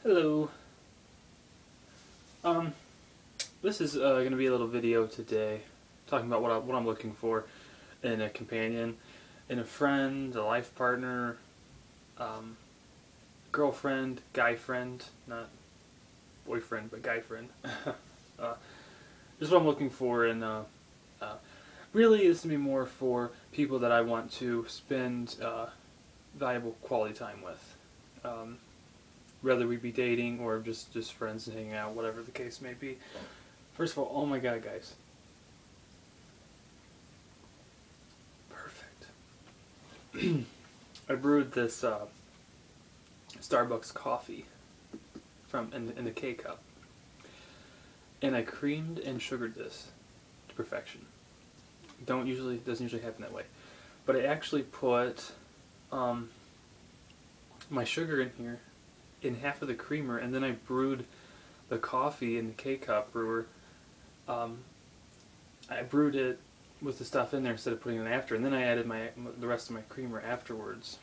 Hello. Um, this is going to be a little video today, talking about what I'm looking for in a companion, in a friend, a life partner, um, girlfriend, guy friend, not boyfriend, but guy friend. Just what I'm looking for, and really, this is going to be more for people that I want to spend valuable quality time with. Whether we be dating or just friends and hanging out, whatever the case may be. First of all, oh my god, guys. Perfect. I brewed this Starbucks coffee in the K-cup. And I creamed and sugared this to perfection. Doesn't usually happen that way. But I actually put my sugar in here in half of the creamer, and then I brewed the coffee in the K-cup brewer. I brewed it with the stuff in there instead of putting it after, and then I added the rest of my creamer afterwards.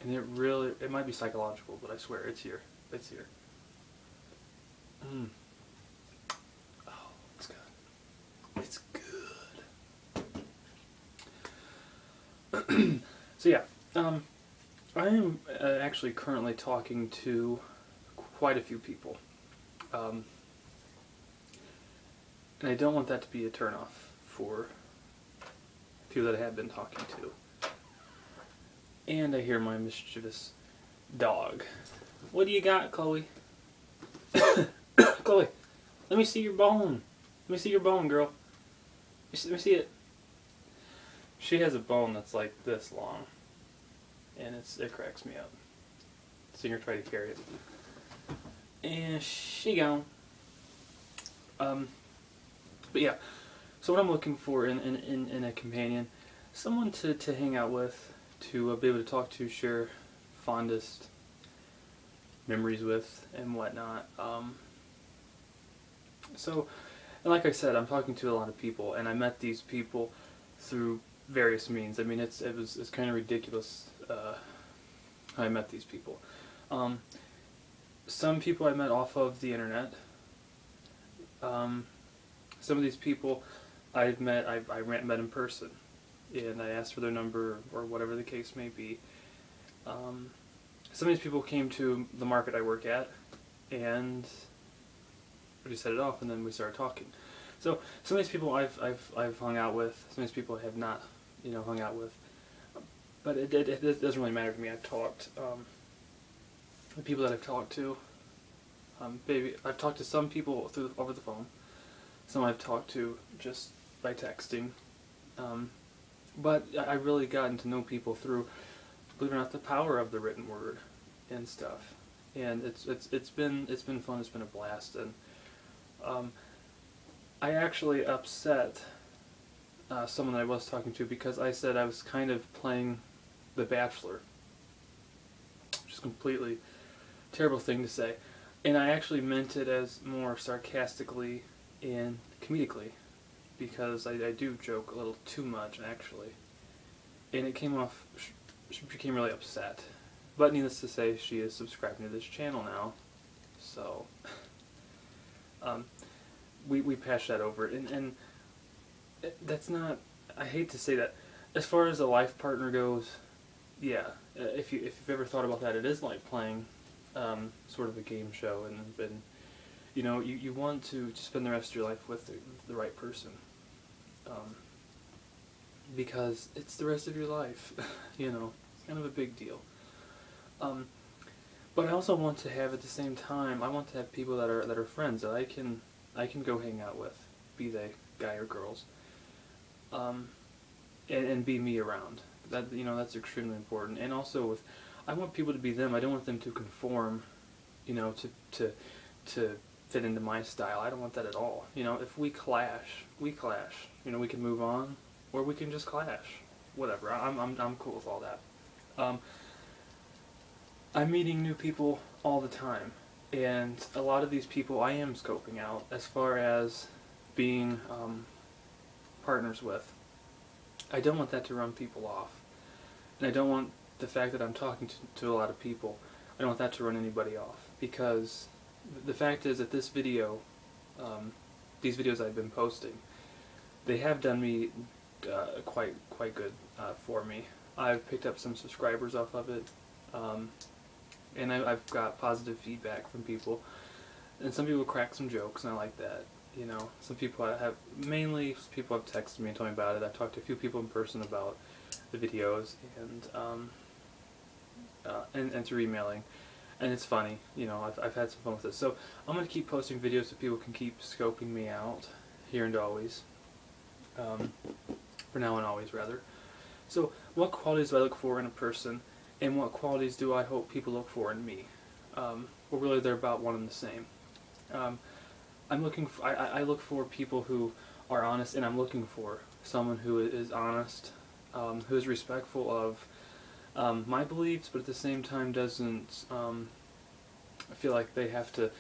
And it might be psychological, but I swear it's here. It's here. Oh, it's good. It's good. So yeah, I am actually currently talking to quite a few people. And I don't want that to be a turnoff for people that I have been talking to. And I hear my mischievous dog. What do you got, Chloe? Chloe, let me see your bone. Let me see your bone, girl. Let me see it. She has a bone that's like this long. And it cracks me up. Seeing her try to carry it. And she gone. But yeah, so what I'm looking for in a companion, someone to hang out with, to be able to talk to, share fondest memories with, and whatnot. So, and like I said, I'm talking to a lot of people, and I met these people through various means. I mean, it's kind of ridiculous how I met these people. Some people I met off of the internet. Some of these people I met in person, and I asked for their number or whatever the case may be. Some of these people came to the market I work at, and we just set it off, and then we started talking. So some of these people I've hung out with, some of these people I have not, hung out with. But it doesn't really matter to me. I've talked, the people that I've talked to, I've talked to some people over the phone. Some I've talked to just by texting. But I really gotten to know people through, believe it or not, the power of the written word and stuff. And it's been fun. It's been a blast. And I actually upset someone that I was talking to because I said I was kind of playing The Bachelor, which is a completely terrible thing to say. And I actually meant it as more sarcastically and comedically, because I do joke a little too much, actually. And it came off, she became really upset. But needless to say, she is subscribing to this channel now. So, we patched that over. And that's not, I hate to say that. As far as a life partner goes, yeah, if you've ever thought about that, it is like playing sort of a game show, and you want to spend the rest of your life with the right person, because it's the rest of your life. It's kind of a big deal. But I also want to have, at the same time, I want to have people that are friends that I can go hang out with, be they guy or girls, and be me around. That's extremely important. And also I want people to be them. I don't want them to conform, to fit into my style. I don't want that at all. If we clash, we clash. We can move on, or we can just clash. Whatever. I'm cool with all that. I'm meeting new people all the time, and a lot of these people I am scoping out as far as being partners with. I don't want that to run people off, and I don't want the fact that I'm talking to a lot of people I don't want that to run anybody off, because the fact is that this video, these videos I've been posting, they have done me quite good for me. I've picked up some subscribers off of it, and I've got positive feedback from people, and some people crack some jokes, and I like that. You know, some people mainly people have texted me and told me about it. I've talked to a few people in person about the videos, and through emailing, and it's funny. You know, I've had some fun with it. So I'm gonna keep posting videos so people can keep scoping me out here and always. For now and always, rather. So, what qualities do I look for in a person, and what qualities do I hope people look for in me? Well, really, they're about one and the same. I look for people who are honest, and I'm looking for someone who is honest, who is respectful of my beliefs, but at the same time doesn't feel like they have to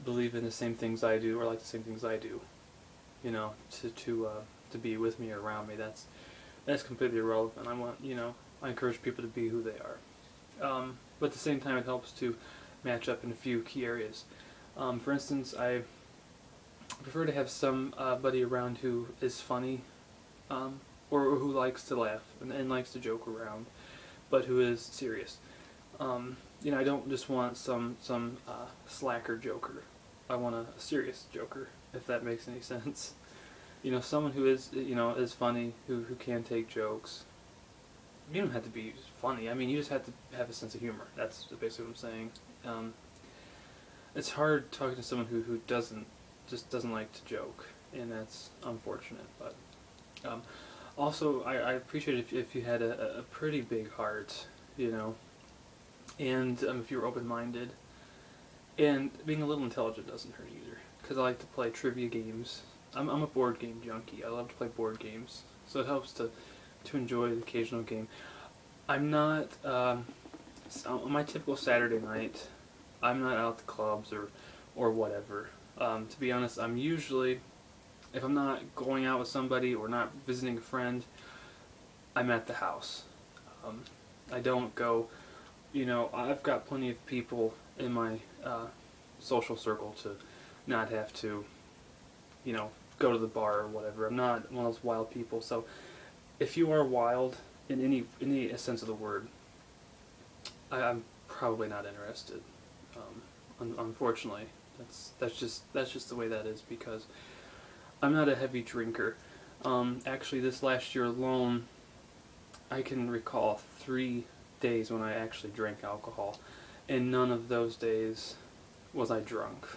believe in the same things I do or like the same things I do. You know, to be with me or around me. That's completely irrelevant. I encourage people to be who they are. But at the same time, it helps to match up in a few key areas. For instance, I prefer to have somebody around who is funny, or who likes to laugh and likes to joke around, but who is serious. You know, I don't just want some slacker joker. I want a serious joker, if that makes any sense. You know, someone who is, is funny, who can take jokes. You don't have to be funny. I mean, you just have to have a sense of humor. That's basically what I'm saying. It's hard talking to someone who doesn't like to joke, and that's unfortunate. But also, I appreciate if you had a pretty big heart, you know, and if you were open-minded, and being a little intelligent doesn't hurt either. Because I like to play trivia games. I'm a board game junkie. I love to play board games, so it helps to enjoy the occasional game. I'm not on my typical Saturday night. I'm not out at the clubs or whatever. To be honest, I'm usually, if I'm not going out with somebody or not visiting a friend, I'm at the house. I don't go. You know, I've got plenty of people in my social circle to not have to, you know, go to the bar or whatever. I'm not one of those wild people. So if you are wild in any sense of the word, I'm probably not interested. Unfortunately, that's just the way that is, because I'm not a heavy drinker. Actually, this last year alone, I can recall 3 days when I actually drank alcohol, and none of those days was I drunk.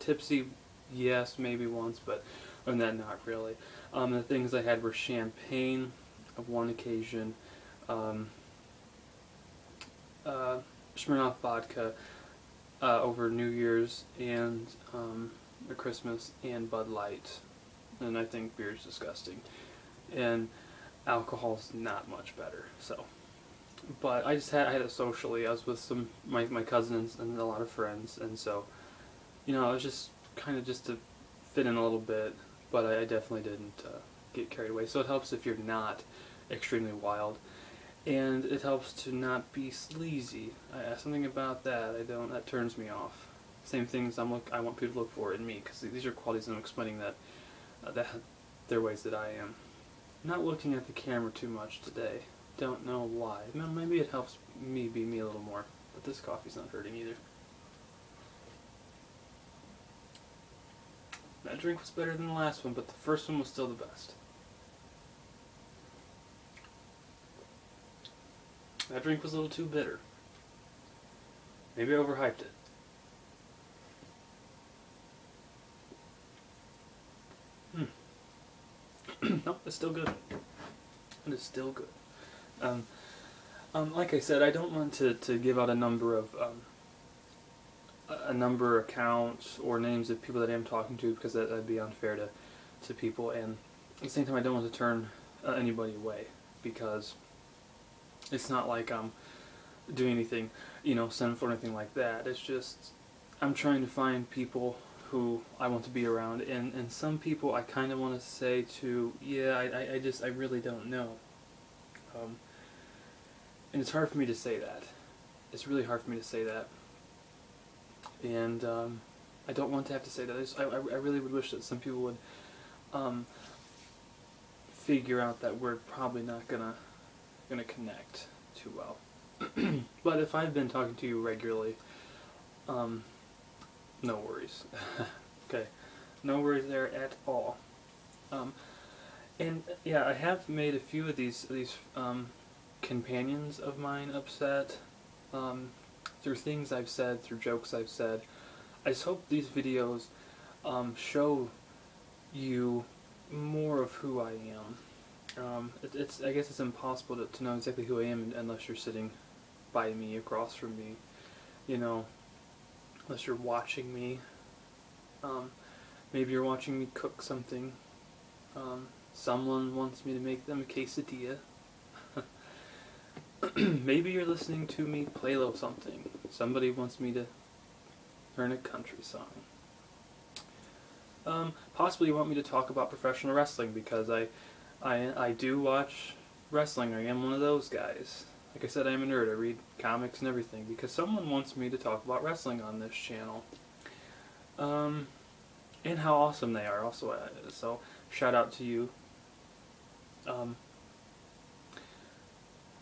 Tipsy, yes, maybe once, but other than that, not really. The things I had were champagne of one occasion, Smirnoff vodka over New Year's and Christmas, and Bud Light. And I think beer is disgusting. And alcohol's not much better. So, but I had it socially. I was with my cousins and a lot of friends, and so, you know, I was just kind of just to fit in a little bit, but I definitely didn't get carried away. So it helps if you're not extremely wild, and it helps to not be sleazy. Something about that that turns me off. Same things I want people to look for in me, because these are qualities I'm explaining that they're ways that I am. I'm not looking at the camera too much today. Don't know why. Maybe it helps me be me a little more, but this coffee's not hurting either. That drink was better than the last one, but the first one was still the best. That drink was a little too bitter. Maybe I overhyped it. Nope, it's still good. It is still good. Like I said, I don't want to give out a number of accounts or names of people that I am talking to, because that'd be unfair to people, and at the same time I don't want to turn anybody away, because it's not like I'm doing anything, you know, sinful or anything like that. It's just I'm trying to find people who I want to be around, and some people I kind of want to say to, yeah, I really don't know. And it's hard for me to say that, it's really hard for me to say that, and I don't want to have to say that. I really would wish that some people would figure out that we're probably not gonna connect too well. But if I've been talking to you regularly, no worries. Okay, no worries there at all. And yeah, I have made a few of these companions of mine upset through things I've said, through jokes I've said. I just hope these videos show you more of who I am. I guess it's impossible to know exactly who I am unless you're sitting by me, across from me, you know, unless you're watching me. Maybe you're watching me cook something. Someone wants me to make them a quesadilla. Maybe you're listening to me play something. Somebody wants me to learn a country song. Possibly you want me to talk about professional wrestling because I do watch wrestling. I am one of those guys. Like I said, I'm a nerd. I read comics and everything because someone wants me to talk about wrestling on this channel. And how awesome they are also. So shout out to you.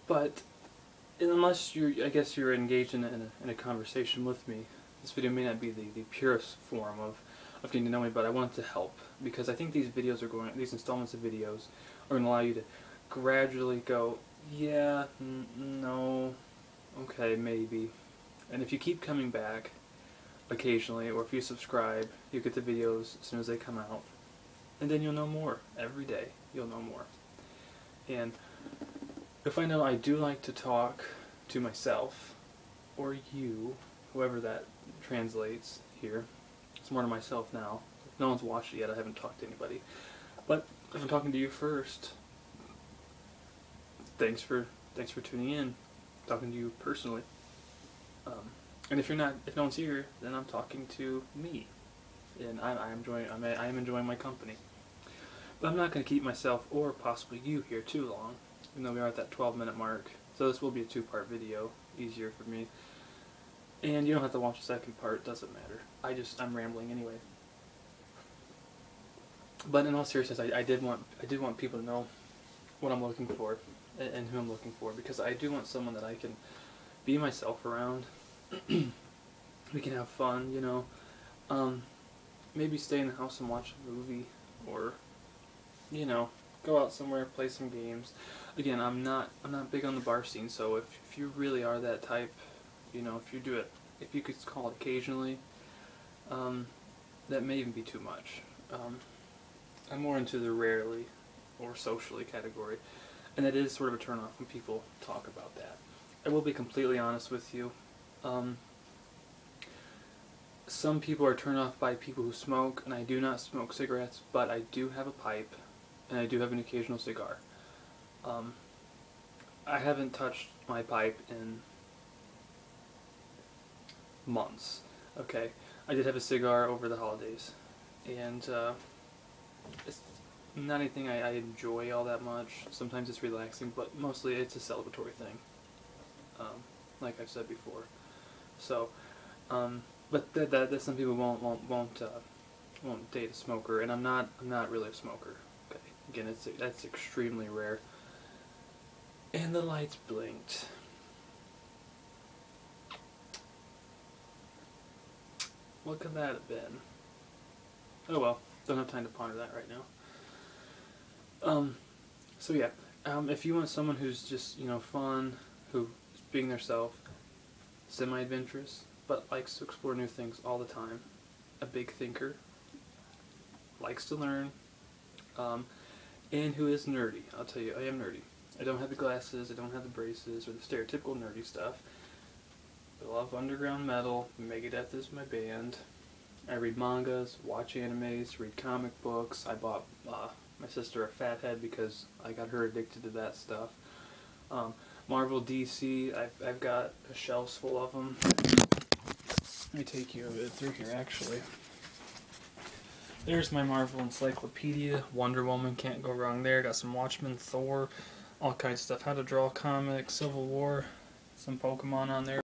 But unless I guess you're engaged in a conversation with me, this video may not be the purest form of getting to know me, but I want to help because I think these installments of videos are going to allow you to gradually go, yeah, no, okay, maybe. And if you keep coming back occasionally, or if you subscribe, you get the videos as soon as they come out, and then you'll know more. Every day, you'll know more. And if I know I do like to talk to myself, or you, whoever that translates here, it's more to myself now. No one's watched it yet, I haven't talked to anybody. But if I'm talking to you first, thanks for tuning in, talking to you personally. And if no one's here, then I'm talking to me, and I am enjoying my company. But I'm not going to keep myself or possibly you here too long, even though we are at that 12-minute mark. So this will be a 2-part video, easier for me. And you don't have to watch the second part, doesn't matter. I'm rambling anyway. But in all seriousness, I did want people to know what I'm looking for and who I'm looking for, because I do want someone that I can be myself around. We can have fun, you know. Maybe stay in the house and watch a movie, or you know, go out somewhere, play some games. Again, I'm not big on the bar scene, so if you really are that type, you know, if you could call it occasionally, that may even be too much. I'm more into the rarely or socially category, and it is sort of a turn-off when people talk about that. I will be completely honest with you. Some people are turned off by people who smoke, and I do not smoke cigarettes, but I do have a pipe, and I do have an occasional cigar. I haven't touched my pipe in months. Okay, I did have a cigar over the holidays, and it's not anything I enjoy all that much. Sometimes it's relaxing, but mostly it's a celebratory thing, like I've said before. So, but that some people won't date a smoker, and I'm not really a smoker. Okay, again, that's extremely rare. And the lights blinked. What could that have been? Oh well, don't have time to ponder that right now. So yeah, if you want someone who's just, you know, fun, who's being theirself, semi-adventurous, but likes to explore new things all the time, a big thinker, likes to learn, and who is nerdy. I'll tell you, I am nerdy. I don't have the glasses, I don't have the braces, or the stereotypical nerdy stuff. I love underground metal. Megadeth is my band. I read mangas, watch animes, read comic books. I bought my sister a Fathead because I got her addicted to that stuff. Marvel, DC, I've got shelves full of them. Let me take you a bit through here, actually. There's my Marvel encyclopedia. Wonder Woman, can't go wrong there. Got some Watchmen, Thor, all kinds of stuff. How to draw comics, Civil War, some Pokemon on there.